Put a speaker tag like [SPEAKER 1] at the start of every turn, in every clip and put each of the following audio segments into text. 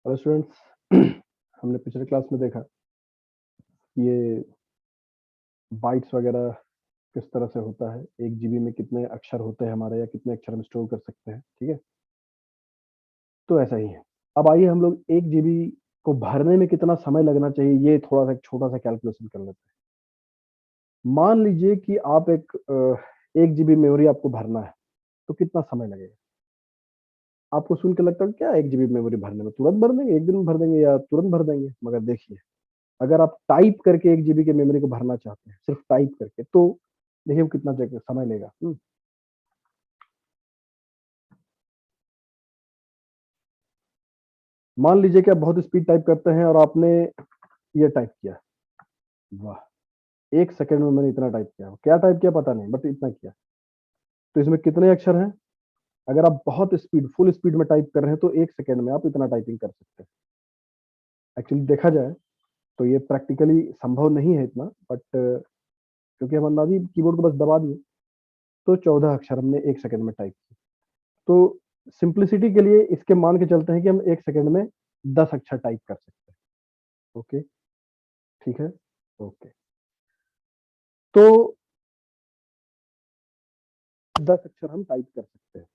[SPEAKER 1] Hello students. हमने पिछले class में देखा कि ये बाइट्स वगैरह किस तरह से होता है। 1 जीबी में कितने अक्षर होते हैं हमारे, या कितने अक्षर हम स्टोर कर सकते हैं, ठीक है? तो ऐसा ही है। अब आइए हम लोग 1 जीबी को भरने में कितना समय लगना चाहिए, ये थोड़ा-सा एक छोटा-सा कैलकुलेशन कर लेते हैं। मान लीजिए कि आप 1 जीबी मेमोरी आपको भरना है, तो कितना समय लगेगा? आपको सुन के लगता है क्या 1 जीबी मेमोरी भरने में तुरंत भर देंगे, 1 दिन में भर देंगे या तुरंत भर देंगे? मगर देखिए, अगर आप टाइप करके 1 जीबी की मेमोरी को भरना चाहते हैं, सिर्फ टाइप करके, तो देखिए वो कितना जगह समय लेगा। मान लीजिए कि आप बहुत स्पीड टाइप करते हैं और आपने ये टाइप किया, वाह! 1 सेकंड में मैंने इतना टाइप किया। क्या टाइप किया पता नहीं, बट इतना किया। तो इसमें कितने अक्षर हैं? अगर आप बहुत स्पीड, फुल स्पीड में टाइप कर रहे हैं, तो 1 सेकंड में आप इतना टाइपिंग कर सकते हैं। एक्चुअली देखा जाए, तो ये प्रैक्टिकली संभव नहीं है इतना, बट क्योंकि हम अंदाज़ी कीबोर्ड को बस दबा दिए, तो 14 अक्षर हमने 1 सेकंड में टाइप किए। तो सिंप्लिसिटी के लिए इसके मान के चलते हैं कि हम 1 सेकंड में 10 अक्षर टाइप कर सकते हैं। ओके, ठीक है? ओके। तो 10 अक्षर हम टाइप कर सकते हैं।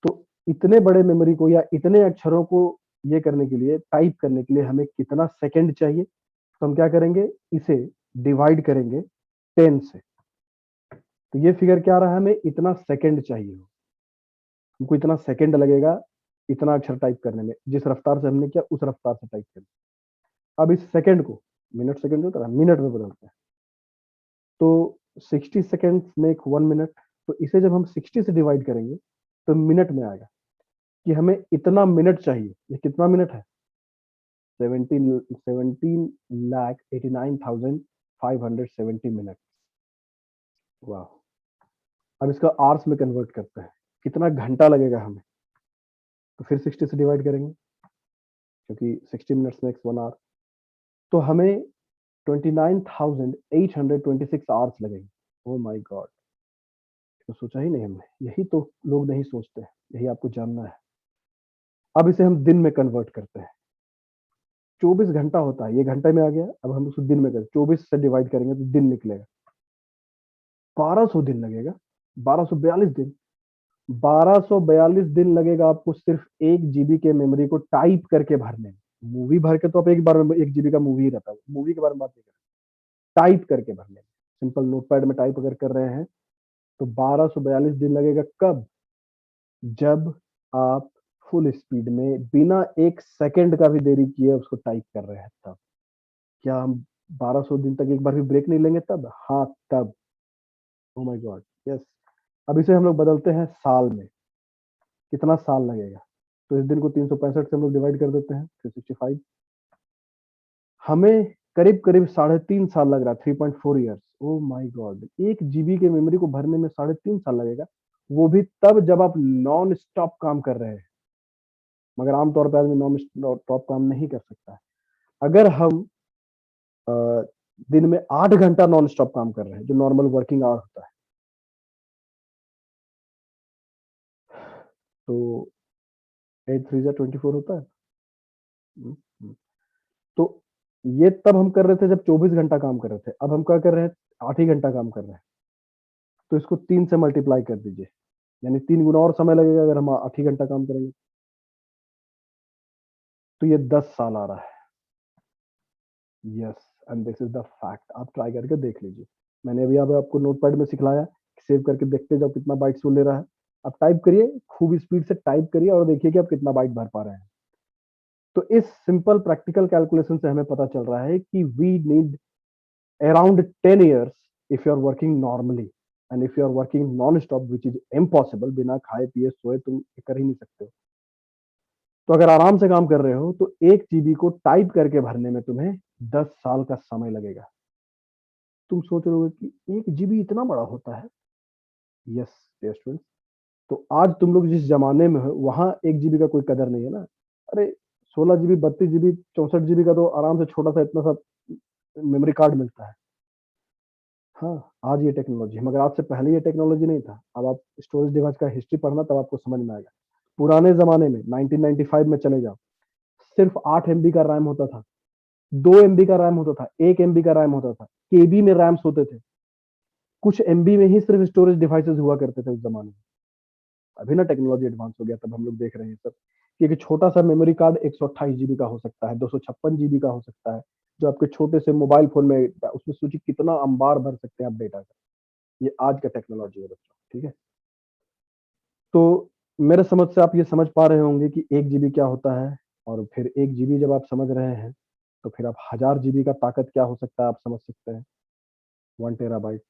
[SPEAKER 1] तो इतने बड़े मेमोरी को या इतने अक्षरों को ये करने के लिए, टाइप करने के लिए हमें कितना सेकंड चाहिए? तो हम क्या करेंगे, इसे डिवाइड करेंगे 10 से। तो ये फिगर क्या आ रहा है, हमें इतना सेकंड चाहिए। हमको इतना सेकंड लगेगा इतना अक्षर टाइप करने में, जिस रफ्तार से हमने किया उस रफ्तार से टाइप करें। अब इस सेकंड को मिनट सेकंड जो होता है मिनट में बदलते हैं। तो 60 सेकंड्स मेक 1 मिनट। तो इसे जब हम 60 से डिवाइड करेंगे, तो मिनट में आएगा कि हमें इतना मिनट चाहिए। ये कितना मिनट है? 17,89,570 मिनट। वाह! अब इसका आवर्स में कन्वर्ट करते हैं, कितना घंटा लगेगा हमें? तो फिर 60 से डिवाइड करेंगे, क्योंकि 60 मिनट्स मेक्स 1 आवर। तो हमें 29,826 आवर्स लगेंगे। Oh my God! तो सोचा ही नहीं हमने। यही तो लोग नहीं सोचते, यही आपको जानना है। अब इसे हम दिन में कन्वर्ट करते हैं। 24 घंटा होता है, ये घंटे में आ गया, अब हम उसको दिन में करें, 24 से डिवाइड करेंगे तो दिन निकलेगा। 1200 दिन लगेगा, 1242 दिन। 1242 दिन लगेगा आपको सिर्फ 1 जीबी के मेमोरी को टाइप करके भरने में। मूवी भर के तो आप एक बार में 1 जीबी का मूवी ही रहता है, मूवी के बारे में बात नहीं कर रहे, टाइप करके भरने में। सिंपल नोटपैड में टाइप अगर कर रहे हैं, तो 1242 दिन लगेगा। कब? जब आप फुल स्पीड में बिना 1 सेकंड का भी देरी किए उसको टाइप कर रहे हैं तब। क्या हम 1200 दिन तक एक बार भी ब्रेक नहीं लेंगे तब? हाँ, तब। Oh my God! यस। अब इसे हम लोग बदलते हैं साल में। कितना साल लगेगा? तो इस दिन को 365 से हम लोग डिवाइड कर देते हैं, 365। हमें करीब-करीब साढ़े 3 साल लग रहा है, 3.4 years. Oh my God! 1 GB की मेमोरी को भरने में साढ़े 3 साल लगेगा, वो भी तब जब आप नॉन स्टॉप काम कर रहे हैं। मगर आम तौर पे आदमी नॉन स्टॉप काम नहीं कर सकता है। अगर हम अ, दिन में 8 घंटा नॉन स्टॉप काम कर रहे हैं, जो नॉर्मल वर्किंग आवर होता है, तो 8 3 जा 24 होता है। हुँ, हुँ। तो ये तब हम कर रहे थे जब 24 घंटा काम कर रहे थे। अब हम क्या कर रहे हैं? 8 ही घंटा काम कर रहे हैं। तो इसको 3 से मल्टीप्लाई कर दीजिए, यानी 3 गुना और समय लगेगा अगर हम 8 ही घंटा काम करेंगे। तो ये 10 साल आ रहा है। Yes, and this is the fact. आप ट्राई करके देख लीजिए। मैंने अभी यहाँ पे आपको नोटपैड में सिखलाया, सेव करके देखते जाओ कितना बाइट्स वो ले रहा है। आप टाइप करिए, खूब स्पीड से टाइप करिए और देखिए कि आप कितना बाइट भर पा रहे हैं। तो इस सिंपल प्रैक्टिकल कैलकुलेशन से हमें पता चल रहा है कि we need around 10 years if you are working normally, and if you are working non-stop, which is impossible, बिना खाए पिए सोए तुम ये कर ही नहीं सकते हो। तो अगर आराम से काम कर रहे हो, तो 1 जीबी को टाइप करके भरने में तुम्हें 10 साल का समय लगेगा। तुम सोच रहे होगे कि 1 जीबी इतना बड़ा होता है? Yes dear students. तो आज तुम लोग जिस ज़माने में हो, वहाँ 1 जीबी का कोई कदर नहीं है ना। अरे 16 जीबी, 32 जीबी, 64 जीबी का तो आराम से छोटा-सा इतना सा मेमोरी कार्ड मिलता है। हाँ, आज ये टेक्नोलॉजी है, मगर आज से पहले ये टेक्नोलॉजी नहीं था। अब आप स्टोरेज डिवाइस का हिस्ट्री पढ़ना, तब आपको समझ में आएगा। पुराने ज़माने में 1995 में चले जाओ, सिर्फ 8 एमबी का रैम होता था, 2 एमबी का रैम होता था, 1 एमबी का रैम होता था, केबी में रैम्स होते थे, कुछ एमबी में ही सिर्फ स्टोरेज डिवाइसेस हुआ करते थे उस जमाने में। अभी ना टेक्नोलॉजी एडवांस हो गया, तब हम लोग देख रहे हैं सब कि एक छोटा सा मेमोरी कार्ड 128 जीबी का हो सकता है, 256 जीबी का हो सकता है, जो आपके छोटे से मोबाइल फोन में, उसमें सोचिए कितना अंबार भर सकते हैं आप डेटा का। ये आज का टेक्नोलॉजी है बच्चों, ठीक है। तो मेरे समझ से आप ये समझ पा रहे होंगे कि 1 जीबी क्या होता है, और फिर 1 जीबी जब आप समझ रहे हैं, तो फिर आप 1000 जीबी का ताकत क्या हो सकता है आप समझ सकते हैं। 1 टेराबाइट,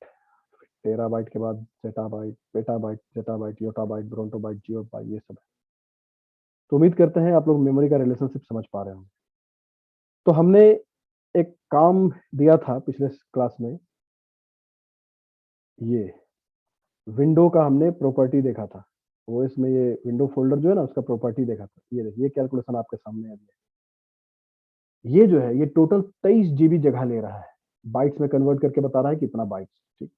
[SPEAKER 1] टेराबाइट के बाद zettabyte, petabyte, zettabyte, yottabyte, brontobyte, geobyte, ये सब है। तो उम्मीद करते हैं आप लोग मेमोरी का रिलेशनशिप समझ पा रहे होंगे। तो हमने एक काम दिया था पिछले क्लास में, ये विंडो का हमने प्रॉपर्टी देखा था। ओएस में ये विंडो फ़ोल्डर जो है ना, उसका प्रॉपर्टी देखा था। ये देखिए, ये कैलकुलेशन आपके सामने है अभी। ये जो है, ये टोटल 23 जीबी जगह ले रहा है। बाइट्स में कन्वर्ट करके बता रहा है कितना बाइट्स, ठीक।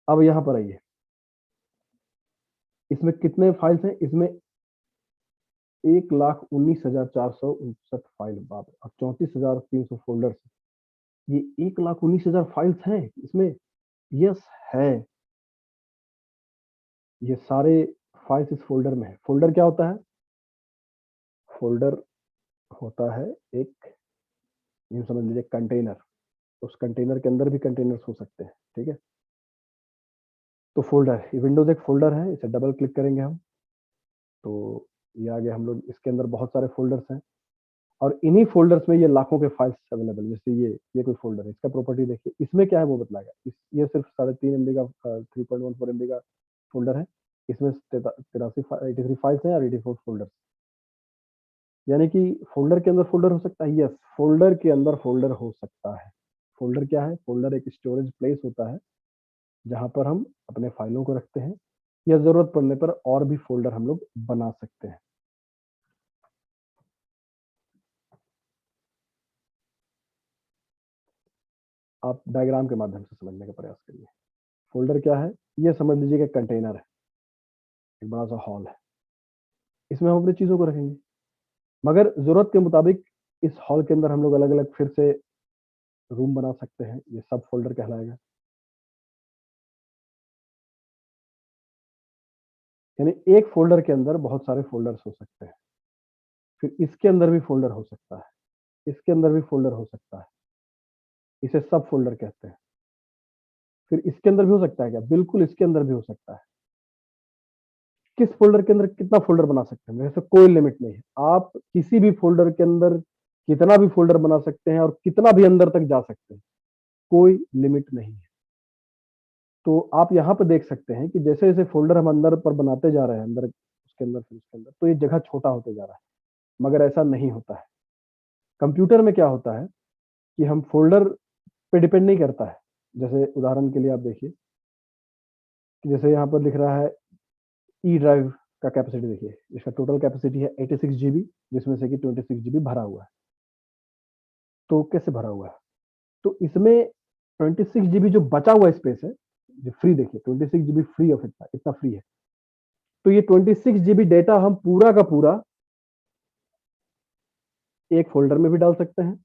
[SPEAKER 1] अब यहाँ पर आइए, इसमें कितने फाइल्स हैं? इसमें 1,19,459 फाइल, बाप रे! और 34,300 फ़ोल्डर्स। ये 1,19,000 फाइल्स हैं इसमें? यस है। ये सारे फाइल्स इस फ़ोल्डर में है। फ़ोल्डर क्या होता है? फ़ोल्डर होता है एक, यूँ समझ लीजिए, कंटेनर। उस कंटेनर के अंदर भी कंटेनर्स हो सकते हैं, ठीक है? तो फ़ोल्डर, ये विंडोज़ एक फ़ोल्डर है, इसे डबल क्लिक करेंगे हम, तो ये आ गया। हम लोग इसके अंदर बहुत सारे फ़ोल्डर्स हैं, और इन्हीं फ़ोल्डर्स में ये लाखों के फाइल्स अवेलेबल। जैसे ये कोई फ़ोल्डर है, इसका प्रॉपर्टी देखिए, इसमें क्या है वो बतलाएगा। ये सिर्फ 3.5 एमबी का 3.14 एमबी का फ़ोल्डर है। इसमें 83 फाइल्स हैं और 84 फ़ोल्डर्स। यानी कि फ़ोल्डर के अंदर फ़ोल्डर हो सकता है? यस, फ़ोल्डर के अंदर फ़ोल्डर हो सकता है। फ़ोल्डर क्या है? फ़ोल्डर एक स्टोरेज प्लेस होता है, जहाँ पर हम अपने फाइलों को रखते हैं, या ज़रूरत पड़ने पर और भी फ़ोल्डर हम लोग बना सकते हैं। आप डायग्राम के माध्यम से समझने का प्रयास करिए। फ़ोल्डर क्या है? ये समझ लीजिए कि कंटेनर है, एक बड़ा-सा हॉल है। इसमें हम अपनी चीज़ों को रखेंगे, मगर ज़रूरत के मुताबिक इस हॉल के अंदर हम लोग अलग-अलग फिर से रूम बना सकते हैं, ये सब फ़ोल्डर कहलाएगा। यानी एक फ़ोल्डर के अंदर बहुत सारे फ़ोल्डर्स हो सकते हैं। फिर इसके अंदर भी फ़ोल्डर हो सकता है, इसके अंदर भी फ़ोल्डर हो सकता है। इसे सब फ़ोल्डर कहते हैं। फिर इसके अंदर भी हो सकता है क्या? बिल्कुल, इसके अंदर भी हो सकता है। किस फ़ोल्डर के अंदर कितना फ़ोल्डर बना सकते हैं? वैसे कोई लिमिट नहीं है। आप किसी भी फ़ोल्डर के अंदर कितना भी फ़ोल्डर बना सकते हैं, और कितना भी अंदर तक जा सकते हैं। कोई लिमिट नहीं है। तो आप यहाँ पे देख सकते हैं कि जैसे-जैसे फ़ोल्डर हम अंदर पर बनाते जा रहे हैं, अंदर उसके अंदर, फिर उसके अंदर, तो ये जगह छोटा होते जा रहा है। मगर ऐसा नहीं होता है। कंप्यूटर में क्या होता है कि हम फ़ोल्डर पे डिपेंड नहीं करता है। जैसे उदाहरण के लिए आप देखिए कि जैसे यहाँ पर लिख रहा है ई ड्राइव का कैपेसिटी देखिए, इसका टोटल कैपेसिटी है 86 जीबी, जिसमें से कि 26 जीबी भरा हुआ है। तो कैसे भरा हुआ है? तो इसमें 26 जीबी जो बचा हुआ स्पेस है, जो फ्री, देखिए 26 जीबी फ्री ऑफ, इतना इतना फ्री है। तो ये 26 जीबी डेटा हम पूरा का पूरा एक फ़ोल्डर में भी डाल सकते हैं,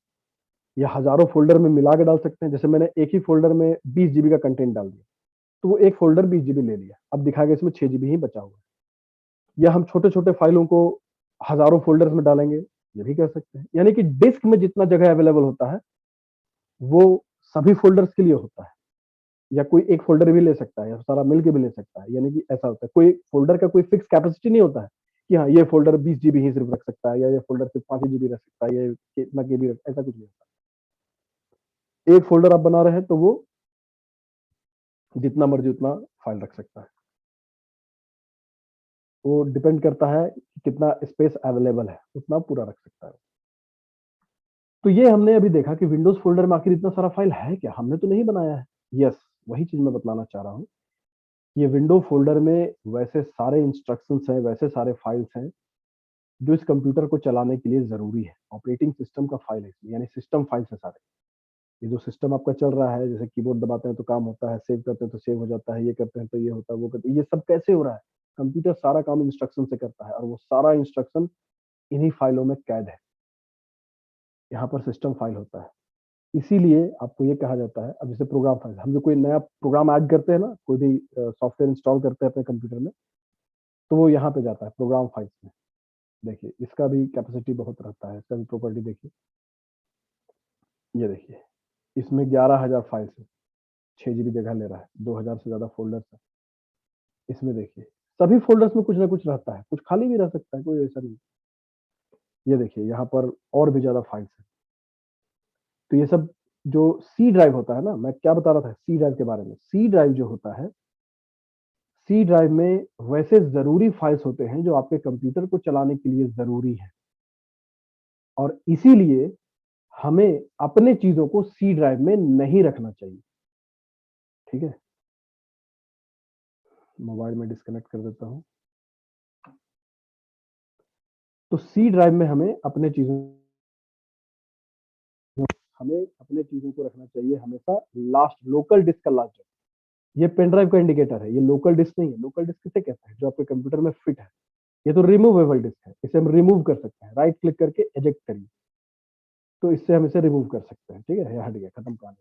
[SPEAKER 1] या हज़ारों फ़ोल्डर में मिला के डाल सकते हैं। जैसे मैंने एक ही फ़ोल्डर में 20 जीबी का कंटेंट डाल दिया, तो वो एक फ़ोल्डर 20 जीबी ले लिया। अब दिखाएगा इसमें 6 जीबी ही बचा हुआ है। या हम छोटे-छोटे फ़ाइलों को हज़ारों फ़ोल्डर्स में डालेंगे, ये भी कर सकते हैं। यानी कि डिस्क में जितना जगह अवेलेबल होता है, वो सभी फ़ोल्डर्स के लिए होता है। या कोई एक फ़ोल्डर भी ले सकता है, या सारा मिल के भी ले सकता है। यानी कि ऐसा होता है, कोई फ़ोल्डर का कोई फ़िक्स कैपेसिटी नहीं होता है कि हाँ, ये फ़ोल्डर 20 जीबी ही सिर्फ़ रख सकता है, या ये फ़ोल्डर सिर्फ़ 5 ही जीबी रख सकता है, ये इतना केबी रख, ऐसा कुछ नहीं होता। एक फ़ोल्डर आप बना रहे हैं, तो वो जितना मर्ज़ी उतना फ़ाइल रख सकता है। वो डिपेंड करता है कि कितना स्पेस अवेलेबल है, उतना पूरा रख सकता है। तो ये हमने अभी देखा कि विंडोज़ फ़ोल्डर में आखिर इतना सारा फ़ाइल है क्या? हमने तो नहीं बनाया है। यस, वही चीज़ मैं बतलाना चाह रहा हूँ। ये विंडो फ़ोल्डर में वैसे सारे इंस्ट्रक्शंस हैं, वैसे सारे फ़ाइल्स हैं, जो इस कंप्यूटर को चलाने के लिए ज़रूरी है। ऑपरेटिंग सिस्टम का फ़ाइल है इसमें, यानी सिस्टम फ़ाइल्स है सारे। ये जो सिस्टम आपका चल रहा है, जैसे कीबोर्ड दबाते हैं तो काम होता है, सेव करते हैं तो सेव हो जाता है, ये करते हैं तो ये होता है, वो करते हैं, ये सब कैसे हो रहा है? कंप्यूटर सारा काम इंस्ट्रक्शन से करता है, और वो सारा इंस्ट्रक्शन इन्हीं फाइलों में कैद है। यहाँ पर सिस्टम फाइल होता है। इसीलिए आपको ये कहा जाता है, अब जैसे प्रोग्राम फाइल, हम जो कोई नया प्रोग्राम ऐड करते हैं ना, कोई भी सॉफ्टवेयर इंस्टॉल करते हैं अपने कंप्यूटर में, तो वो यहाँ पे जाता है प्रोग्राम फाइल्स में। देखिए इसका भी कैपेसिटी बहुत रहता है, इसका भी प्रॉपर्टी देखिए, ये देखिए इसमें 11,000 फाइल्स है, 6 जीबी जगह ले रहा है, 2,000 से ज़्यादा फ़ोल्डर्स है। इसमें देखिए सभी फ़ोल्डर्स में कुछ ना कुछ रहता है, कुछ खाली भी रह सकता है, कोई ऐसा नहीं। ये देखिए यहाँ पर और भी ज़्यादा फाइल्स हैं। तो ये सब जो सी ड्राइव होता है ना, मैं क्या बता रहा था सी ड्राइव के बारे में। सी ड्राइव जो होता है, सी ड्राइव में वैसे ज़रूरी फाइल्स होते हैं जो आपके कंप्यूटर को चलाने के लिए ज़रूरी है, और इसीलिए हमें अपने चीज़ों को सी ड्राइव में नहीं रखना चाहिए, ठीक है? मोबाइल में डिस्कनेक्ट कर देता हूँ। तो सी ड्राइव में हमें अपने चीज़ों को रखना चाहिए हमेशा लास्ट, लोकल डिस्क का लास्ट ड्राइव। ये पेन ड्राइव का इंडिकेटर है, ये लोकल डिस्क नहीं है। लोकल डिस्क किसे कहते हैं? जो आपके कंप्यूटर में फिट है। ये तो रिमूवेबल डिस्क है, इसे हम रिमूव कर सकते हैं, राइट क्लिक करके एजेक्ट करिए, तो इससे हम इसे रिमूव कर सकते हैं, ठीक है? ये हट गया, खत्म कहानी।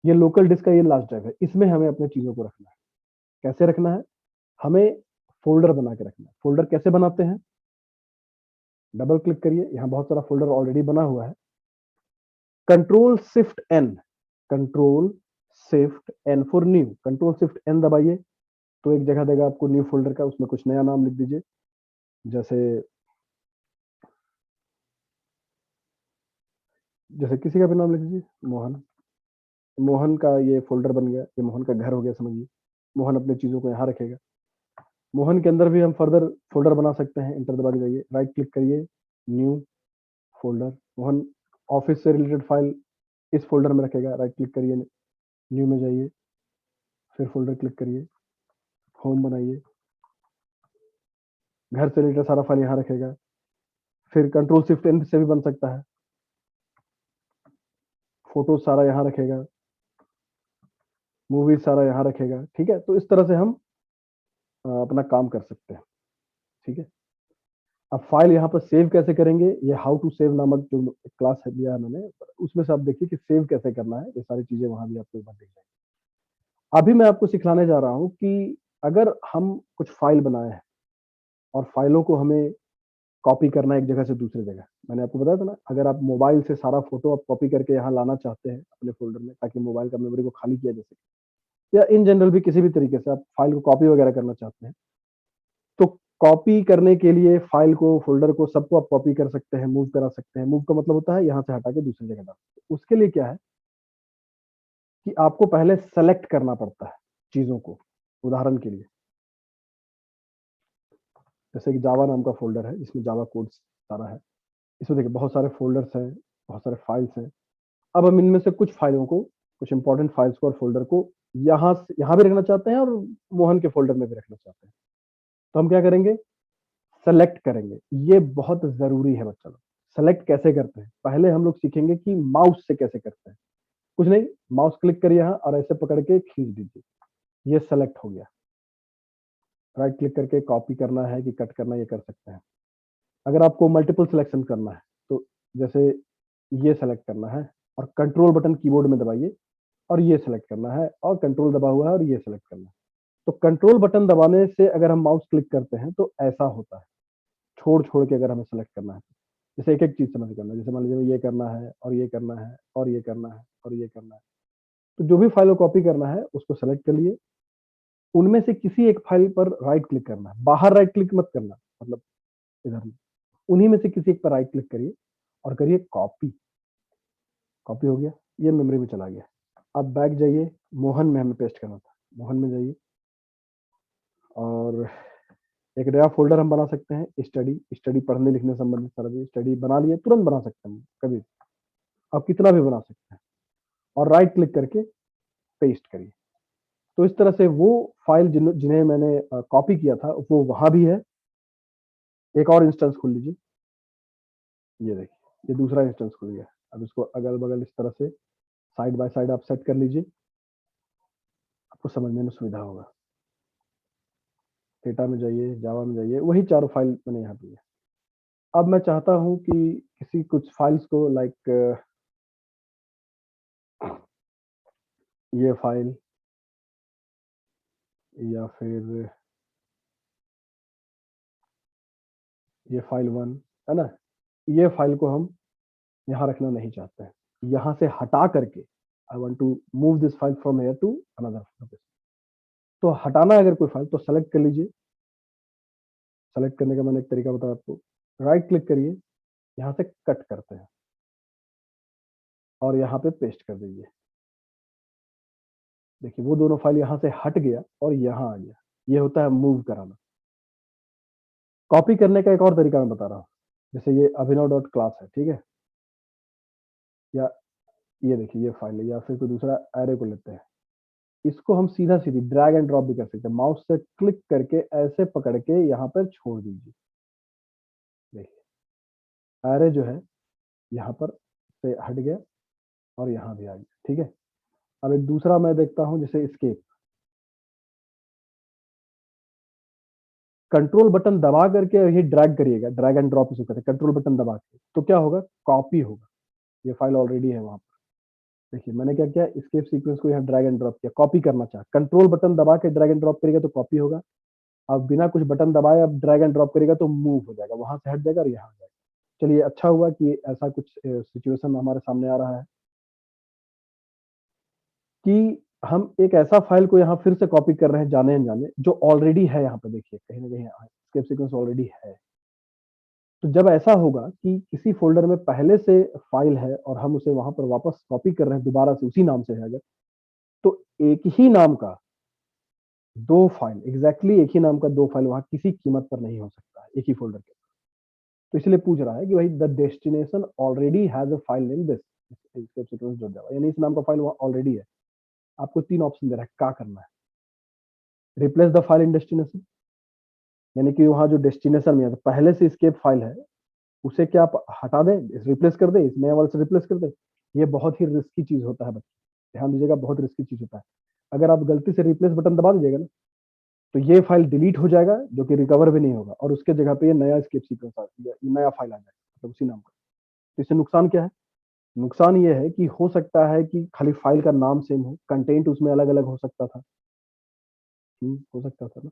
[SPEAKER 1] ये लोकल डिस्क का ये लास्ट ड्राइव है, इसमें हमें अपनी चीज़ों को रखना है। कैसे रखना है? हमें फ़ोल्डर बना के रखना है। फ़ोल्डर कैसे बनाते हैं? डबल क्लिक करिए, यहाँ बहुत सारा फ़ोल्डर ऑलरेडी बना हुआ है। Control shift N, control shift N for new, control shift N दबाइए तो एक जगह देगा आपको न्यू फ़ोल्डर का, उसमें कुछ नया नाम लिख दीजिए। जैसे जैसे किसी का भी नाम लिख दीजिए, मोहन। मोहन का ये फ़ोल्डर बन गया, ये मोहन का घर हो गया समझिए। मोहन अपनी चीज़ों को यहाँ रखेगा। मोहन के अंदर भी हम फर्दर फ़ोल्डर बना सकते हैं, एंटर दबा के जाइए, राइट क्लिक करिए, न्यू फ़ोल्डर। मोहन ऑफ़िस से रिलेटेड फ़ाइल इस फ़ोल्डर में रखेगा, राइट क्लिक करिए, न्यू में जाइए, फिर फ़ोल्डर क्लिक करिए, होम बनाइए। घर से रिलेटेड सारा फ़ाइल यहाँ रखेगा। फिर कंट्रोल शिफ्ट एन से भी बन सकता है। फ़ोटोज़ सारा यहाँ रखेगा, मूवीज़ सारा यहाँ रखेगा, ठीक है? तो इस तरह से हम अपना काम कर सकते हैं, ठीक है? अब फ़ाइल यहाँ पर सेव कैसे करेंगे? ये हाउ टू सेव नामक जो क्लास है लिया है मैंने, उसमें से आप देखिए कि सेव कैसे करना है, ये सारी चीज़ें वहाँ भी आपको एक बार दिख जाएँगी। अभी मैं आपको सिखाने जा रहा हूँ कि अगर हम कुछ फ़ाइल बनाए हैं और फ़ाइलों को हमें कॉपी करना है एक जगह से दूसरी जगह। मैंने आपको बताया था ना, अगर आप मोबाइल से सारा फ़ोटो आप कॉपी करके यहाँ लाना चाहते हैं अपने फ़ोल्डर में, ताकि मोबाइल का मेमोरी को खाली किया जा सके, या इन जनरल भी किसी भी तरीके से आप फ़ाइल को कॉपी वगैरह करना चाहते हैं, तो कॉपी करने के लिए फ़ाइल को, फ़ोल्डर को, सबको आप कॉपी कर सकते हैं, मूव करा सकते हैं। मूव का मतलब होता है यहाँ से हटा के दूसरी जगह डाल। उसके लिए क्या है कि आपको पहले सेलेक्ट करना पड़ता है चीज़ों को। उदाहरण के लिए, जैसे कि जावा नाम का फ़ोल्डर है, इसमें जावा कोड सारा है। इसमें देखिए बहुत सारे फ़ोल्डर्स हैं, बहुत सारे फाइल्स हैं। अब हम इनमें से कुछ फाइलों को, कुछ इंपॉर्टेंट फाइल्स को और फ़ोल्डर को यहाँ भी रखना चाहते हैं और मोहन के फ़ोल्डर में भी रखना चाहते हैं। तो हम क्या करेंगे? सेलेक्ट करेंगे। ये बहुत ज़रूरी है बच्चा लोग। सेलेक्ट कैसे करते हैं? पहले हम लोग सीखेंगे कि माउस से कैसे करते हैं। कुछ नहीं, माउस क्लिक करिए यहाँ और ऐसे पकड़ के खींच दीजिए। ये सेलेक्ट हो गया। राइट क्लिक करके कॉपी करना है कि कट करना है, ये कर सकते हैं। अगर आपको मल्टीपल सिलेक्शन करना है, तो जैसे ये सेलेक्ट करना है और कंट्रोल बटन कीबोर्ड में दबाइए और ये सेलेक्ट करना है, और कंट्रोल दबा हुआ है और ये सेलेक्ट करना है। तो कंट्रोल बटन दबाने से अगर हम माउस क्लिक करते हैं तो ऐसा होता है, छोड़-छोड़ के अगर हमें सेलेक्ट करना है। जैसे एक-एक चीज़ समझ करना है, जैसे मान लीजिए ये करना है और ये करना है और ये करना है और ये करना है। तो जो भी फाइल को कॉपी करना है उसको सेलेक्ट कर लिए, उनमें से किसी एक फाइल पर राइट क्लिक करना है, बाहर राइट क्लिक मत करना, मतलब इधर नहीं। उन्हीं में से किसी एक पर राइट क्लिक करिए और करिए कॉपी। कॉपी हो गया, ये मेमोरी में चला गया। अब बैक जाइए, मोहन में हमें पेस्ट करना था। मोहन में जाइए और एक नया फ़ोल्डर हम बना सकते हैं, स्टडी। स्टडी पढ़ने लिखने संबंधित सारा भी स्टडी बना लिए, तुरंत बना सकते हैं कभी भी। आप कितना भी बना सकते हैं और राइट क्लिक करके पेस्ट करिए। तो इस तरह से वो फाइल जिन्हें मैंने कॉपी किया था वो वहाँ भी है। एक और इंस्टेंस खोल लीजिए, ये देखिए, ये दूसरा इंस्टेंस खुल गया। अब इसको अगल-बगल इस तरह से साइड बाय साइड आप सेट कर लीजिए, आपको समझने में सुविधा होगा। डेटा में जाइए, जावा में जाइए, वही चारों फाइल मैंने यहाँ दी है। अब मैं चाहता हूं कि किसी कुछ फाइल्स को लाइक ये फाइल या फिर ये फाइल 1 है ना, ये फाइल को हम यहाँ रखना नहीं चाहते हैं। यहाँ से हटा करके I want to move this file from here to another location. तो हटाना है अगर कोई फाइल तो सेलेक्ट कर लीजिए। सेलेक्ट करने का मैंने एक तरीका बताया आपको, राइट क्लिक करिए, यहाँ से कट करते हैं और यहाँ पे पेस्ट कर दीजिए। देखिए वो दोनों फाइल यहाँ से हट गया और यहाँ आ गया। ये होता है मूव कराना। कॉपी करने का एक और तरीका मैं बता रहा हूँ। जैसे ये अभिनव डॉट क्लास है, ठीक है, या ये देखिए ये फाइल है, या फिर कोई दूसरा एरे को लेते हैं। इसको हम सीधा सीधी ड्रैग एंड ड्रॉप भी कर सकते हैं। माउस से क्लिक करके ऐसे पकड़ के यहाँ पर छोड़ दीजिए। देखिए एरे जो है यहाँ पर से हट गया और यहाँ भी आ गया, ठीक है। अब एक दूसरा मैं देखता हूँ, जैसे एस्केप। कंट्रोल बटन दबा करके ये ड्रैग करिएगा, ड्रैग एंड ड्रॉप इसको कहते हैं, कंट्रोल बटन दबा के। तो क्या होगा, कॉपी होगा। ये फाइल ऑलरेडी है वहां पर। देखिए मैंने क्या किया, एस्केप सीक्वेंस को यहाँ ड्रैग एंड ड्रॉप किया। कॉपी करना चाह, कंट्रोल बटन दबा के ड्रैग एंड ड्रॉप करेगा तो कॉपी होगा। अब बिना कुछ बटन दबाए अब ड्रैग एंड ड्रॉप करेगा तो मूव हो जाएगा, वहां से हट जाएगा और यहाँ आ जाएगा। चलिए अच्छा हुआ कि ऐसा कुछ सिचुएशन हमारे सामने आ रहा है कि हम एक ऐसा फाइल को यहाँ फिर से कॉपी कर रहे हैं जाने अनजाने, जो ऑलरेडी है यहाँ पे। देखिए कहीं ना कहीं एस्केप सीक्वेंस ऑलरेडी है। तो जब ऐसा होगा कि किसी फ़ोल्डर में पहले से फ़ाइल है और हम उसे वहाँ पर वापस कॉपी कर रहे हैं, दोबारा से उसी नाम से है अगर, तो एक ही नाम का 2 फ़ाइल, एग्ज़ैक्टली एक ही नाम का 2 फ़ाइल वहाँ किसी कीमत पर नहीं हो सकता है, एक ही फ़ोल्डर के। तो इसलिए पूछ रहा है कि भाई the destination already has a file name this, escape sequence dot जावा, यानी इस नाम का फ़ाइल वहाँ ऑलरेडी है। आपको 3 ऑप्शन दे रहा है, क्या करना है? Replace the file in destination, यानी कि वहाँ जो डेस्टिनेशन में है, तो पहले से एस्केप फ़ाइल है, उसे क्या आप हटा दें, रिप्लेस कर दें, इस नए वाले से रिप्लेस कर दें? ये बहुत ही रिस्की चीज़ होता है बच्चों, ध्यान दीजिएगा, बहुत रिस्की चीज़ होता है। अगर आप गलती से रिप्लेस बटन दबा दीजिएगा ना, तो ये फाइल डिलीट हो जाएगा, जो कि रिकवर भी नहीं होगा, और उसके जगह पे ये नया एस्केप सीक्वेंस नया फाइल आ जाएगा, मतलब उसी नाम का। तो इससे नुकसान क्या है? नुकसान ये है कि हो सकता है कि खाली फाइल का नाम सेम हो, कंटेंट उसमें अलग-अलग हो सकता था। हो सकता था ना?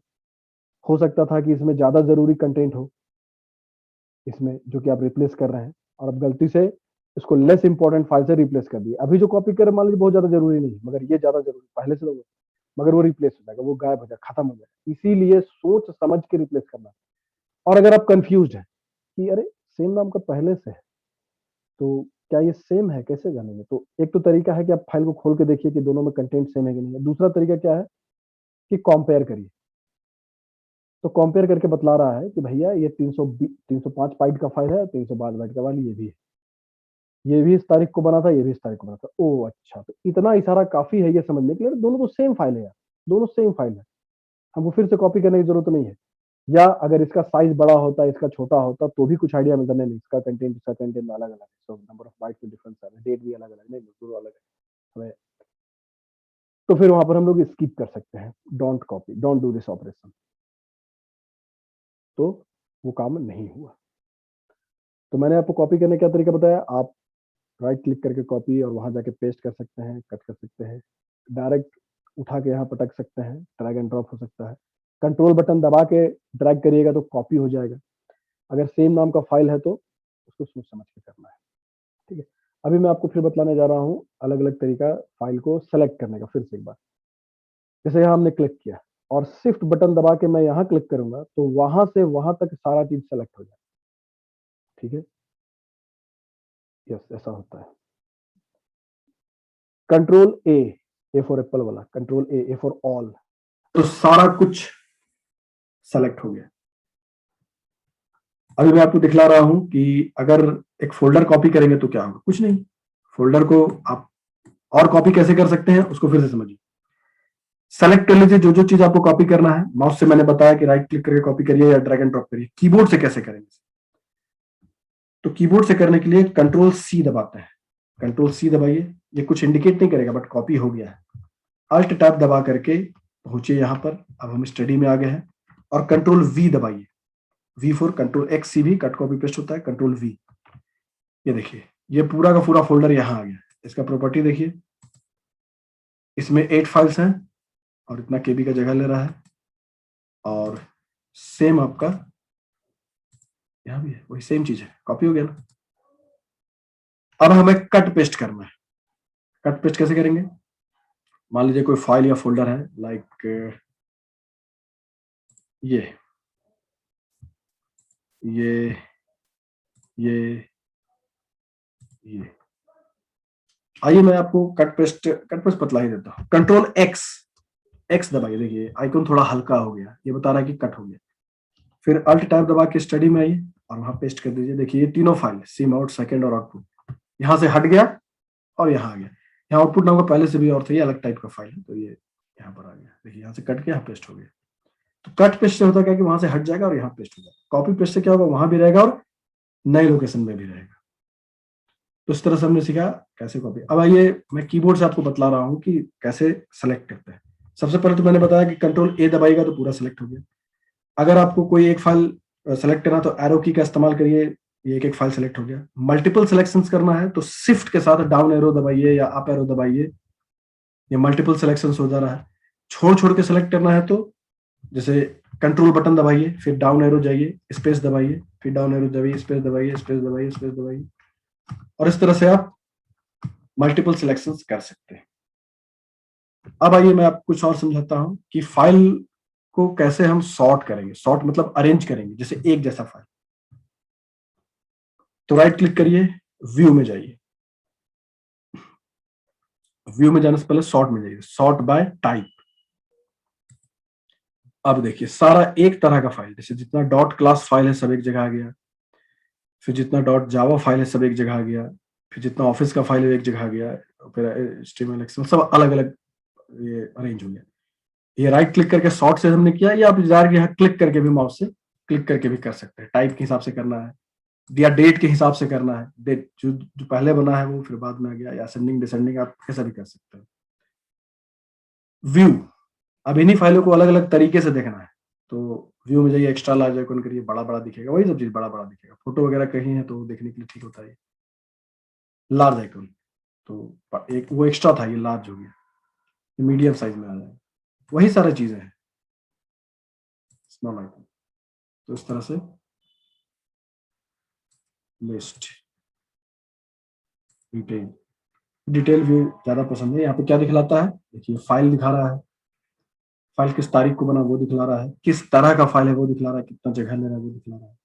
[SPEAKER 1] हो सकता था कि इसमें ज़्यादा ज़रूरी कंटेंट हो, इसमें जो कि आप रिप्लेस कर रहे हैं, और आप गलती से इसको लेस इंपॉर्टेंट फाइल से रिप्लेस कर दिए। अभी जो कॉपी कर रहे हैं मान लीजिए बहुत ज़्यादा ज़रूरी नहीं है, मगर ये ज़्यादा ज़रूरी पहले से तो, मगर वो रिप्लेस हो जाएगा, वो गायब हो जाएगा, खत्म हो जाएगा। इसीलिए सोच समझ के रिप्लेस करना। और अगर आप कन्फ्यूज़्ड हैं कि अरे! सेम नाम का पहले से है, तो क्या ये सेम है, कैसे जानेंगे? तो एक तो तरीका है कि आप फाइल को खोल के देखिए कि दोनों में कंटेंट सेम है कि नहीं है। दूसरा तरीका क्या है कि कंपेयर करिए। तो कंपेयर करके बतला रहा है कि भैया ये 305 बाइट का फाइल है, 312 बाइट का फाइल ये भी है। ये भी इस तारीख को बना था, ये भी इस तारीख को बना था। ओह! अच्छा, तो इतना इशारा काफ़ी है ये समझने के लिए, दोनों तो सेम फाइल है यार, दोनों सेम फाइल है। हमको फिर से कॉपी करने की ज़रूरत नहीं है। या अगर इसका साइज़ बड़ा होता, इसका छोटा होता, तो भी कुछ आइडिया मिलता, नहीं, इसका कंटेंट अलग-अलग है, सो नंबर ऑफ बाइट्स में डिफरेंस है, डेट भी अलग-अलग नहीं, दोनों अलग है। हमें तो फिर वहाँ पर हम लोग स्किप कर सकते हैं, don't copy, don't do this operation. तो वो काम नहीं हुआ। तो मैंने आपको कॉपी करने का क्या तरीका बताया, आप राइट क्लिक करके कॉपी और वहाँ जाके पेस्ट कर सकते हैं, कट कर सकते हैं। डायरेक्ट उठा के यहाँ पटक सकते हैं, ड्रैग एंड ड्रॉप हो सकता है। कंट्रोल बटन दबा के ड्रैग करिएगा तो कॉपी हो जाएगा। अगर सेम नाम का फाइल है तो उसको सोच समझ के करना है, ठीक है। अभी मैं आपको फिर बतलाने जा रहा हूँ अलग-अलग तरीका फाइल को सेलेक्ट करने का, फिर से एक बार। जैसे यहाँ हमने क्लिक किया और शिफ्ट बटन दबा के मैं यहाँ क्लिक करूँगा, तो वहाँ से वहाँ तक सारा चीज़ सेलेक्ट हो जाएगा, ठीक है। यस, ऐसा होता है। कंट्रोल ए फॉर एप्पल वाला, कंट्रोल ए फॉर ऑल, तो सारा कुछ सेलेक्ट हो गया। अभी मैं आपको दिखला रहा हूं कि अगर एक फोल्डर कॉपी करेंगे तो क्या होगा, कुछ नहीं। फोल्डर को आप और कॉपी कैसे कर सकते हैं उसको फिर से समझिए। सेलेक्ट कर लीजिए जो जो चीज आपको कॉपी करना है। माउस से मैंने बताया कि राइट क्लिक करके कॉपी करिए या ड्रैग एंड ड्रॉप करिए। कीबोर्ड से कैसे करेंगे, तो कीबोर्ड से करने के लिए कंट्रोल सी दबाते हैं। कंट्रोल सी दबाइए, ये कुछ इंडिकेट नहीं करेगा बट कॉपी हो गया है। अल्ट टैब दबा करके पहुंचे यहां पर, अब हम स्टडी में आ गए हैं, और कंट्रोल वी दबाइए। V4 कंट्रोल X C भी कट कॉपी पेस्ट होता है, कंट्रोल V। ये देखिए ये पूरा का पूरा फोल्डर यहाँ आ गया। इसका प्रॉपर्टी देखिए, इसमें 8 फाइल्स हैं और इतना केबी का जगह ले रहा है, और सेम आपका यहाँ भी है, वही सेम चीज है, कॉपी हो गया ना। अब हमें कट पेस्ट करना है। कट पेस्ट कैसे करेंगे? मान लीजिए कोई फाइल या फोल्डर है, लाइक ये ये ये ये आइए मैं आपको कट पेस्ट बतला ही देता हूँ। कंट्रोल एक्स दबाइए, देखिए आइकन थोड़ा हल्का हो गया, ये बता रहा है कि कट हो गया। फिर अल्ट टैब दबा के स्टडी में आइए और वहां पेस्ट कर दीजिए। देखिए ये तीनों फाइल सिम आउट, सेकंड और आउटपुट यहाँ से हट गया और यहाँ आ गया। यहाँ आउटपुट नाम का पहले से भी और था, ये अलग टाइप का फाइल है, तो ये यहाँ पर आ गया। देखिए यहाँ से कट के यहाँ पेस्ट हो गया। तो कट पेस्ट से होता क्या कि वहां से हट जाएगा और यहाँ पेस्ट हो जाएगा। कॉपी पेस्ट से क्या होगा, वहां भी रहेगा और नए लोकेशन में भी रहेगा। तो इस तरह से हमने सीखा कैसे कॉपी। अब आइए मैं कीबोर्ड से आपको बतला रहा हूँ कि कैसे सेलेक्ट करते हैं। सबसे पहले तो मैंने बताया कि कंट्रोल ए दबाइएगा तो पूरा सेलेक्ट हो गया। अगर आपको कोई एक फाइल सेलेक्ट करना तो एरो की का इस्तेमाल करिए, ये एक एक फाइल सेलेक्ट हो गया। मल्टीपल सिलेक्शंस करना है तो शिफ्ट के साथ डाउन एरो दबाइए या अप एरो दबाइए, ये मल्टीपल सिलेक्शंस हो जा रहा है। छोड़ छोड़ के सेलेक्ट करना है तो जैसे कंट्रोल बटन दबाइए, फिर डाउन एरो जाइए, स्पेस दबाइए, फिर डाउन एरो दबाइए, स्पेस दबाइए, स्पेस दबाइए, स्पेस दबाइए, और इस तरह से आप मल्टीपल सिलेक्शंस कर सकते हैं। अब आइए मैं आपको कुछ और समझाता हूं कि फाइल को कैसे हम सॉर्ट करेंगे। सॉर्ट मतलब अरेंज करेंगे, जैसे एक जैसा फाइल। तो राइट क्लिक करिए, व्यू में जाइए। व्यू में जाने से पहले सॉर्ट में जाइए, सॉर्ट बाय टाइप। अब देखिए सारा एक तरह का फाइल, जैसे जितना डॉट क्लास फाइल है सब एक जगह आ गया, फिर जितना डॉट जावा फाइल है सब एक जगह आ गया, फिर जितना ऑफिस का फाइल है एक जगह आ गया, फिर HTML XML सब अलग अलग ये अरेंज हो गया। ये राइट क्लिक करके सॉर्ट से हमने किया, या आप जाकर यहाँ क्लिक करके भी माउस से क्लिक करके भी कर सकते हैं। टाइप के हिसाब से करना है या डेट के हिसाब से करना है, डेट जो पहले बना है वो फिर बाद में आ गया, या असेंडिंग डिसेंडिंग आप कैसा भी कर सकते हैं। व्यू, अब इन्हीं फाइलों को अलग अलग तरीके से देखना है तो व्यू में जाइए, एक्स्ट्रा लार्ज आइकन करिए, बड़ा बड़ा दिखेगा, वही सब चीज बड़ा बड़ा दिखेगा। फोटो वगैरह कहीं है तो देखने के लिए ठीक होता है लार्ज आइकन, तो एक वो एक्स्ट्रा था, ये लार्ज हो गया, मीडियम साइज में आ जाएगा। वही सारी चीजें हैं स्मॉल आइकन। तो इस तरह से लिस्ट, डिटेल, डिटेल व्यू ज्यादा पसंद है। यहाँ पे क्या दिखलाता है, देखिए फाइल दिखा रहा है, फाइल किस तारीख को बना वो दिखला रहा है, किस तरह का फाइल है वो दिखला रहा है, कितना जगह ले रहा है वो दिखला रहा है।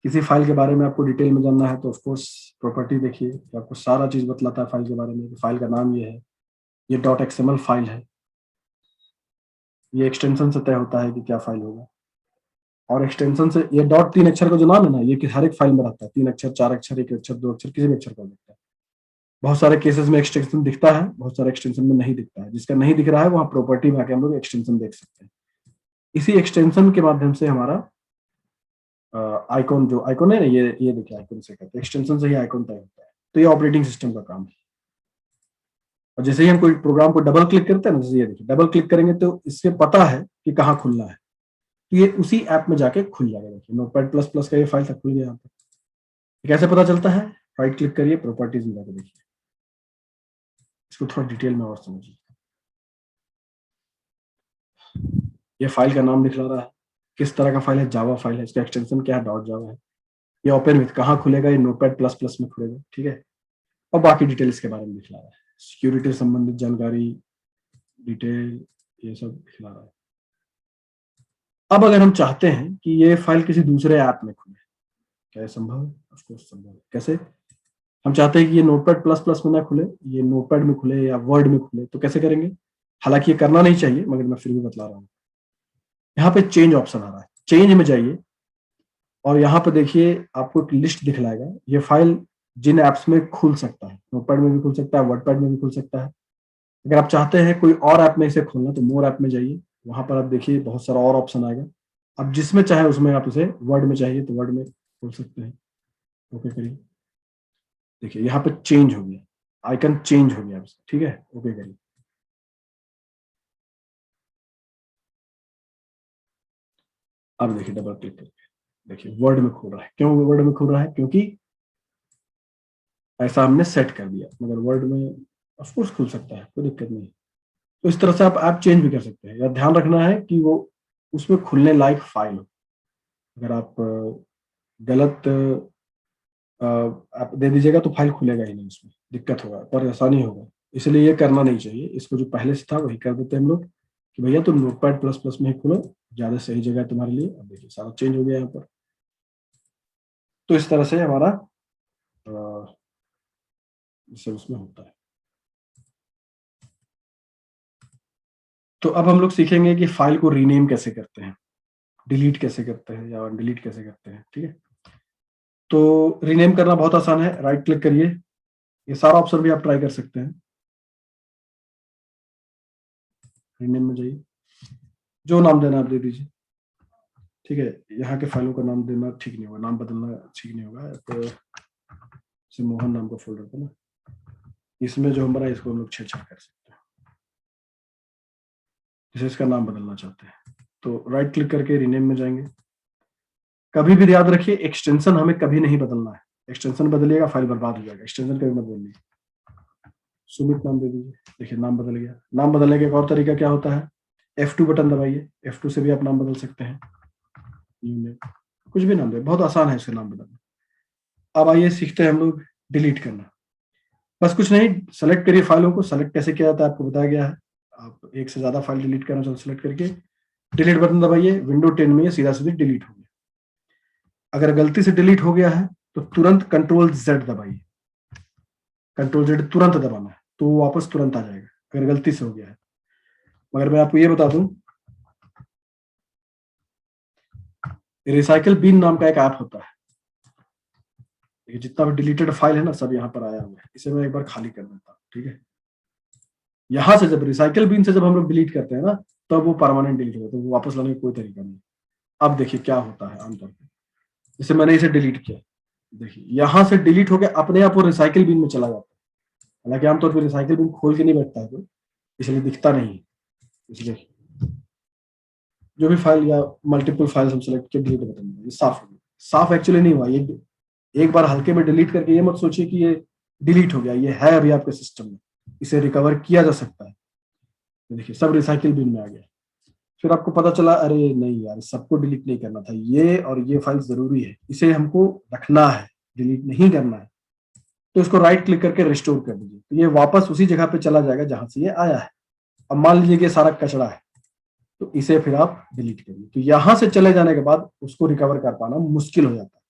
[SPEAKER 1] किसी फाइल के बारे में आपको डिटेल में जानना है तो ऑफकोर्स प्रॉपर्टी देखिए, तो आपको सारा चीज बतलाता है फाइल के बारे में। फाइल का नाम ये है, ये डॉट XML फाइल है, ये एक्सटेंशन से तय होता है कि क्या फाइल होगा। और एक्सटेंशन से ये डॉट 3 अक्षर का जो नाम है ना, ये हर एक फाइल में रहता है। 3 अक्षर, 4 अक्षर, 1 अक्षर, 2 अक्षर, किसी भी अक्षर का दिखता है। बहुत सारे केसेस में एक्सटेंशन दिखता है, बहुत सारे एक्सटेंशन में नहीं दिखता है। जिसका नहीं दिख रहा है वहां प्रॉपर्टी में आके हम लोग एक्सटेंशन देख सकते हैं। इसी एक्सटेंशन के माध्यम से हमारा आइकॉन, जो आइकॉन है ना, ये देखिए आइकॉन से कहते हैं, एक्सटेंशन से ही आइकॉन तय होता है। तो ये ऑपरेटिंग सिस्टम का काम है। और जैसे ही हम कोई प्रोग्राम को डबल क्लिक करते हैं ना, जैसे ये देखिए डबल क्लिक करेंगे तो इससे पता है कि कहाँ खुलना है, तो ये उसी ऐप में जाके खुल जाएगा। देखिए नोटपैड प्लस प्लस का ये फाइल था, खुल गया यहाँ पर। कैसे पता चलता है, राइट क्लिक करिए, प्रॉपर्टीज में जाकर देखिए, इसको थोड़ा डिटेल में और समझिए। ये फाइल का नाम दिखला रहा है, किस तरह का फाइल है, जावा फाइल है, इसका एक्सटेंशन क्या है, डॉट जावा है। ये ओपन विथ कहाँ खुलेगा, ये नोटपैड प्लस प्लस में खुलेगा, ठीक है। और बाकी डिटेल इसके बारे में दिखला रहा है, सिक्योरिटी से संबंधित जानकारी, डिटेल, ये सब दिखला रहा है। अब अगर हम चाहते हैं कि ये फाइल किसी दूसरे ऐप में खुले, क्या ये संभव है? ऑफकोर्स संभव है। कैसे? हम चाहते हैं कि ये नोटपैड प्लस प्लस में ना खुले, ये नोटपैड में खुले या वर्ड में खुले, तो कैसे करेंगे? हालांकि ये करना नहीं चाहिए मगर मैं फिर भी बतला रहा हूँ। यहाँ पे चेंज ऑप्शन आ रहा है, चेंज में जाइए और यहाँ पे देखिए आपको एक लिस्ट दिखलाएगा। ये फाइल जिन एप्स में खुल सकता है, नोटपैड में भी खुल सकता है, वर्डपैड में भी खुल सकता है। अगर आप चाहते हैं कोई और ऐप में इसे खोलना तो मोर ऐप में जाइए, वहां पर आप देखिए बहुत सारा और ऑप्शन आएगा। अब जिसमें चाहे उसमें आप इसे, वर्ड में चाहिए तो वर्ड में खोल सकते हैं। ओके करिए, देखिए यहाँ पे चेंज हो गया, आइकन चेंज हो गया, ठीक है। ओके करिए, अब देखिए डबल क्लिक करके देखिए वर्ड में खुल रहा है। क्यों वर्ड में खुल रहा है? क्योंकि ऐसा हमने सेट कर दिया। मगर वर्ड में ऑफकोर्स खुल सकता है, कोई दिक्कत नहीं। तो इस तरह से आप ऐप चेंज भी कर सकते हैं। या ध्यान रखना है कि वो उसमें खुलने लायक फाइल हो। अगर आप गलत आप दे दीजिएगा तो फाइल खुलेगा ही नहीं, उसमें दिक्कत होगा, परेशानी होगा। इसलिए ये करना नहीं चाहिए। इसको जो पहले से था वही कर देते हैं हम लोग कि भैया तुम नोटपैड प्लस प्लस में ही खुलो, ज्यादा सही जगह है तुम्हारे लिए। अब देखिए सारा चेंज हो गया यहाँ पर। तो इस तरह से हमारा इससे उसमें होता है। तो अब हम लोग सीखेंगे कि फाइल को रीनेम कैसे करते हैं, डिलीट कैसे करते हैं या डिलीट कैसे करते हैं। ठीक है, तो रीनेम करना बहुत आसान है। राइट क्लिक करिए, ये सारा ऑप्शन भी आप ट्राई कर सकते हैं। रीनेम में जाइए, जो नाम देना आप दे दीजिए। ठीक है, यहाँ के फाइलों का नाम देना ठीक नहीं होगा, नाम बदलना ठीक नहीं होगा। तो जैसे मोहन नाम का फोल्डर था ना, इसमें जो हमारा इसको हम लोग छेड़छाड़ कर सकते हैं। जैसे इसका नाम बदलना चाहते हैं तो राइट क्लिक करके रीनेम में जाएंगे। कभी भी याद रखिए एक्सटेंशन हमें कभी नहीं बदलना है। एक्सटेंशन बदलिएगा फाइल बर्बाद हो जाएगा। एक्सटेंशन कभी मत बदलिए। सुमित नाम दे दीजिए। देखिए नाम बदल गया। नाम बदलने का एक और तरीका क्या होता है, F2 बटन दबाइए। F2 से भी आप नाम बदल सकते हैं। न्यू नेम, कुछ भी नाम दे, बहुत आसान है इसका नाम बदलना। अब आइए सीखते हैं हम लोग डिलीट करना। बस कुछ नहीं, सेलेक्ट करिए फाइलों को। सेलेक्ट कैसे किया जाता है आपको बताया गया है। आप एक से ज्यादा फाइल डिलीट करना चाहते सेलेक्ट करके डिलीट बटन दबाइए। विंडो 10 में सीधा सीधे डिलीट हो गया। अगर गलती से डिलीट हो गया है तो तुरंत कंट्रोल Z दबाइए। कंट्रोल Z तुरंत दबाना है तो वो वापस तुरंत आ जाएगा, अगर गलती से हो गया है। मगर मैं आपको ये बता दूं, रिसाइकल बिन नाम का एक ऐप होता है। ये जितना भी डिलीटेड फाइल है ना, सब यहाँ पर आया हुआ है। इसे मैं एक बार खाली कर देता हूँ। ठीक है, यहाँ से जब रिसाइकल बिन से जब हम लोग डिलीट करते हैं ना, तब वो परमानेंट डिलीट होता है, वो वापस लाने का कोई तरीका नहीं। अब देखिए क्या होता है आमतौर पर। जैसे मैंने इसे डिलीट किया, देखिए यहाँ से डिलीट हो गया, अपने आप वो रिसाइकल बिन में चला जाता है। हालांकि आमतौर पर रिसाइकल बिन खोल के नहीं बैठता है कोई, इसलिए दिखता नहीं है। इसलिए जो भी फाइल या मल्टीपल फाइल्स हम सेलेक्ट किए, डिलीट बटन में, ये साफ हो गया। साफ एक्चुअली नहीं हुआ, ये एक बार हल्के में डिलीट करके ये मत सोचिए कि ये डिलीट हो गया। ये है अभी आपके सिस्टम में, इसे रिकवर किया जा सकता है। देखिए सब रिसाइकिल बिन में आ गया। फिर आपको पता चला अरे नहीं यार, सबको डिलीट नहीं करना था, ये और ये फाइल जरूरी है, इसे हमको रखना है, डिलीट नहीं करना है। तो इसको राइट क्लिक करके रिस्टोर कर दीजिए, तो ये वापस उसी जगह पे चला जाएगा जहां से ये आया है। अब मान लीजिए कि सारा कचरा है, तो इसे फिर आप डिलीट करिए। तो यहां से चले जाने के बाद उसको रिकवर कर पाना मुश्किल हो जाता है,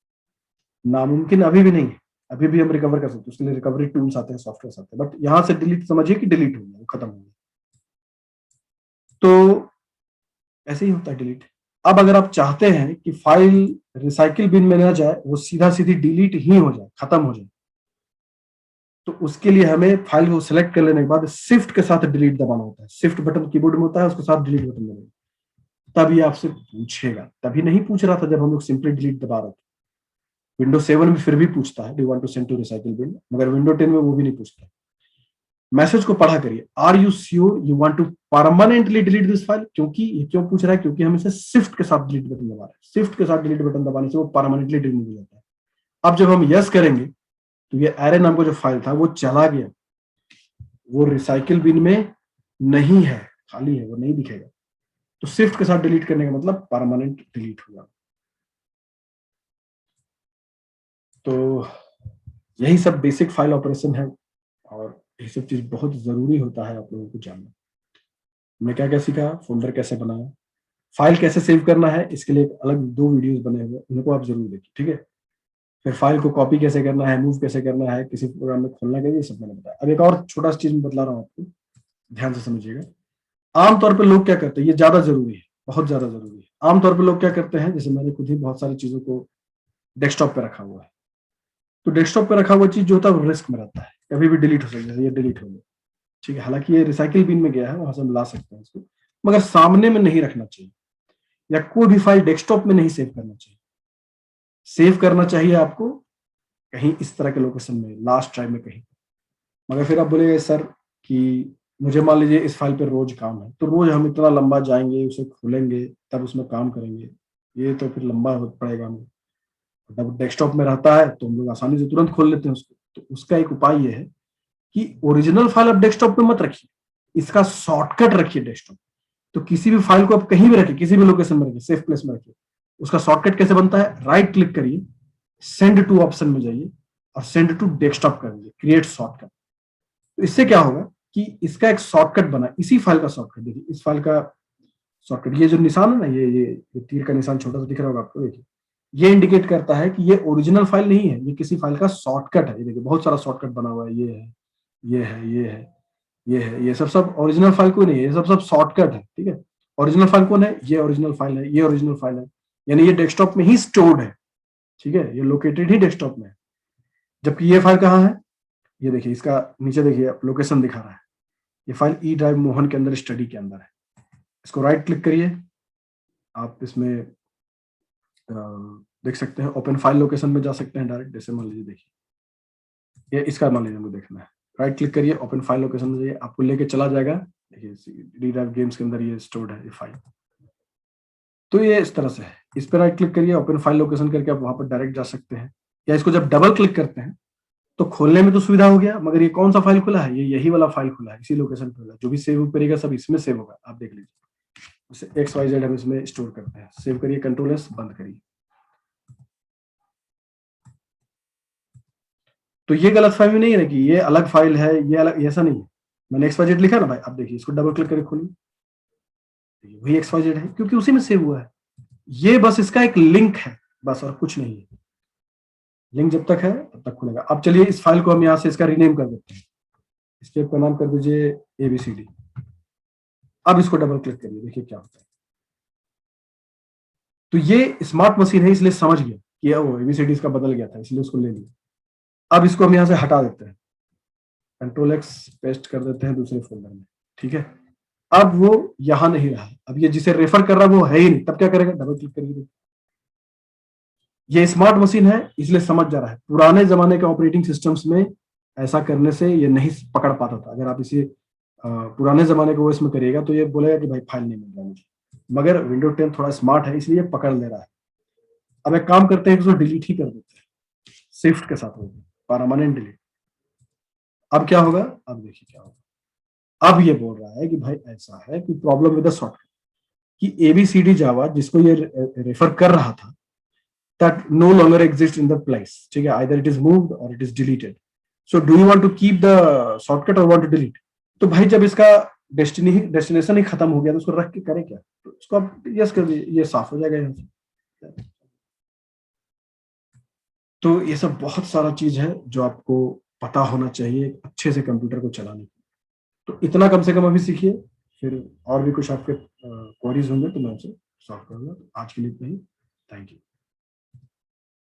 [SPEAKER 1] नामुमकिन अभी भी नहीं है। अभी भी हम रिकवर कर सकते हैं, उसके लिए रिकवरी टूल्स आते हैं, सॉफ्टवेयर आते हैं। बट यहां से डिलीट समझिए कि डिलीट हो गया, वो खत्म हो गया। तो ऐसे ही होता है डिलीट। अब अगर आप चाहते हैं कि फाइल रिसाइकिल बिन में ना जाए, वो सीधा सीधी डिलीट ही हो जाए, खत्म हो जाए, तो उसके लिए हमें फाइल को सिलेक्ट कर लेने के बाद शिफ्ट के साथ डिलीट दबाना होता है। शिफ्ट बटन कीबोर्ड में होता है, उसके साथ डिलीट बटन दबाना। तब ये आपसे पूछेगा। तभी नहीं पूछ रहा था जब हम लोग सिंपली डिलीट दबा रहे थे। विंडो 7 में फिर भी पूछता है, do you want to send to recycle bin, मगर विंडो 10 में वो भी नहीं पूछता। मैसेज को पढ़ा करिए, are you sure you want to permanently delete this file. क्योंकि ये क्यों पूछ रहा है, क्योंकि हम इसे शिफ्ट के साथ डिलीट बटन दबा रहे हैं। शिफ्ट के साथ डिलीट बटन दबाने से वो परमानेंटली डिलीट हो जाता है। अब जब हम यस करेंगे तो ये एरे नाम का जो फाइल था वो चला गया, वो रिसाइकिल बिन में नहीं है, खाली है, वो नहीं दिखेगा। तो शिफ्ट के साथ डिलीट करने का मतलब परमानेंट डिलीट होगा। तो यही सब बेसिक फाइल ऑपरेशन है, और ये सब चीज बहुत जरूरी होता है आप लोगों को जानना। मैं क्या क्या सीखा, फोल्डर कैसे बनाया, फाइल कैसे सेव करना है, इसके लिए एक अलग 2 वीडियोस बने हुए, उनको आप जरूर देखिए। ठीक है, फिर फाइल को कॉपी कैसे करना है, मूव कैसे करना है, किसी प्रोग्राम में खोलना कैसे, ये सब मैंने बताया। अब एक और छोटा सा चीज मैं बतला रहा हूँ आपको, ध्यान से समझिएगा। आमतौर पर लोग क्या करते हैं, ये ज्यादा जरूरी है, बहुत ज्यादा जरूरी है। आमतौर पर लोग क्या करते हैं, जैसे मैंने खुद ही बहुत सारी चीजों को डेस्कटॉप पे रखा हुआ है, तो डेस्कटॉप पे रखा हुआ चीज जो होता है वो रिस्क में रहता है, कभी भी डिलीट हो सकता है। ये डिलीट हो गया, ठीक है, हालांकि ये रिसाइकिल बिन में गया है, वहां से हम ला सकते हैं इसको, मगर सामने में नहीं रखना चाहिए, या कोई भी फाइल डेस्कटॉप में नहीं सेव करना चाहिए। सेव करना चाहिए आपको कहीं इस तरह के लोकेशन में, लास्ट ड्राइव में कहीं। मगर फिर आप बोलेंगे सर कि मुझे मान लीजिए इस फाइल पे रोज काम है, तो रोज हम इतना लंबा जाएंगे, उसे खोलेंगे, तब उसमें काम करेंगे, ये तो फिर लंबा पड़ेगा हमें। जब डेस्कटॉप में रहता है तो हम लोग आसानी से तुरंत खोल लेते हैं उसको। तो उसका एक उपाय ये है कि ओरिजिनल फाइल आप डेस्कटॉप पे मत रखिए, इसका शॉर्टकट रखिए डेस्कटॉप। तो किसी भी फाइल को आप कहीं भी रखिए, किसी भी लोकेशन में रखिए, सेफ प्लेस में रखिए। उसका शॉर्टकट कैसे बनता है? राइट क्लिक करिए, सेंड टू ऑप्शन में जाइए और सेंड टू डेस्कटॉप कर दीजिए, क्रिएट शॉर्टकट। तो इससे क्या होगा कि इसका एक शॉर्टकट बना, इसी फाइल का शॉर्टकट। देखिए इस फाइल का शॉर्टकट, ये जो निशान है ना, ये तीर का निशान छोटा सा दिख रहा होगा आपको, देखिए ये इंडिकेट करता है कि ये ओरिजिनल फाइल नहीं है, ये किसी फाइल का शॉर्टकट है। ये देखिए बहुत सारा शॉर्टकट बना हुआ है, ये है, ये है, ये है, ये है, ये सब सब ओरिजिनल फाइल कोई नहीं है, ये सब सब शॉर्टकट है। ठीक है, ओरिजिनल फाइल कौन है? ये ओरिजिनल फाइल है, ये ओरिजिनल फाइल है, यानी ये डेस्कटॉप में ही स्टोर्ड है। ठीक है, ये लोकेटेड ही डेस्कटॉप में है। जबकि ये फाइल कहाँ है? ये देखिए, इसका नीचे देखिए लोकेशन दिखा रहा है, ये फाइल ई ड्राइव मोहन के अंदर, स्टडी के अंदर है। इसको राइट क्लिक करिए, आप इसमें देख सकते हैं, ओपन फाइल लोकेशन में जा सकते हैं डायरेक्ट। जैसे मान लीजिए, देखिए ये इसका मान लीजिए हमको देखना है, राइट क्लिक करिए, ओपन फाइल लोकेशन में जाइए, आपको लेके चला जाएगा। देखिए डी ड्राइव गेम्स के अंदर ये स्टोर्ड है ये फाइल। तो ये इस तरह से है, इस पर राइट क्लिक करिए, ओपन फाइल लोकेशन करके आप वहां पर डायरेक्ट जा सकते हैं। या इसको जब डबल क्लिक करते हैं तो खोलने में तो सुविधा हो गया, मगर ये कौन सा फाइल खुला है? ये यही वाला फाइल खुला है, इसी लोकेशन पे खुला है। जो भी सेव करेगा सब इसमें सेव होगा, आप देख लीजिए। एक्स वाई जेड हम इसमें स्टोर करते हैं। सेव करिए, कंट्रोल एस, बंद करिए। तो ये गलत फहमी नहीं है ना कि ये अलग फाइल है, ये अलग, ऐसा नहीं है। मैंने एक्स वाई जेड लिखा ना भाई, आप देखिए इसको डबल क्लिक करके खोलिए, वही एक्स वाई जेड है, क्योंकि उसी में सेव हुआ है। ये बस इसका एक लिंक है, बस, और कुछ नहीं है। लिंक जब तक है तब तक खुलेगा। अब चलिए इस फाइल को हम यहाँ से इसका रीनेम कर देते हैं। स्टेप का नाम कर दीजिए ABCD। अब इसको डबल क्लिक करिए, देखिए क्या होता है। तो ये स्मार्ट मशीन है, इसलिए समझ गया कि वो ABCD इसका बदल गया था, इसलिए उसको ले लिया। अब इसको हम यहाँ से हटा देते हैं, कंट्रोल एक्स पेस्ट कर देते हैं दूसरे फोल्डर में। ठीक है, अब वो यहां नहीं रहा, अब ये जिसे रेफर कर रहा है वो है ही नहीं। तब क्या करेगा? डबल क्लिक करिए। ये स्मार्ट मशीन है इसलिए समझ जा रहा है। पुराने जमाने के ऑपरेटिंग सिस्टम्स में ऐसा करने से ये नहीं पकड़ पाता था। अगर आप इसे पुराने जमाने के ओएस में करिएगा तो ये बोलेगा कि भाई फाइल नहीं मिल रहा मुझे। मगर विंडो 10 थोड़ा स्मार्ट है इसलिए पकड़ ले रहा है। अब एक काम करते हैं, उसको डिलीट ही कर देते हैं, शिफ्ट के साथ होगा, परमानेंट डिलीट। अब क्या होगा? अब देखिए क्या होगा। अब ये बोल रहा है कि भाई ऐसा है कि प्रॉब्लम विद द शॉर्टकट, कि ABCD जावा जिसको ये रेफर कर रहा था, that no longer exists in the place. ठीक है, either it is moved or it is deleted. So do you want to keep the shortcut or want to delete? तो भाई जब इसका डेस्टिनेशन ही खत्म हो गया तो उसको रख के करे क्या? तो उसको आप यस कर दीजिए, ये साफ हो जाएगा यहाँ से। तो ये सब बहुत सारा चीज है जो आपको पता होना चाहिए अच्छे से कंप्यूटर को चलाने के। तो इतना कम से कम अभी सीखिए, फिर और भी कुछ आपके क्वेरीज होंगे तो मैं उनसे सॉल्व करूंगा। आज के लिए इतना ही, थैंक यू।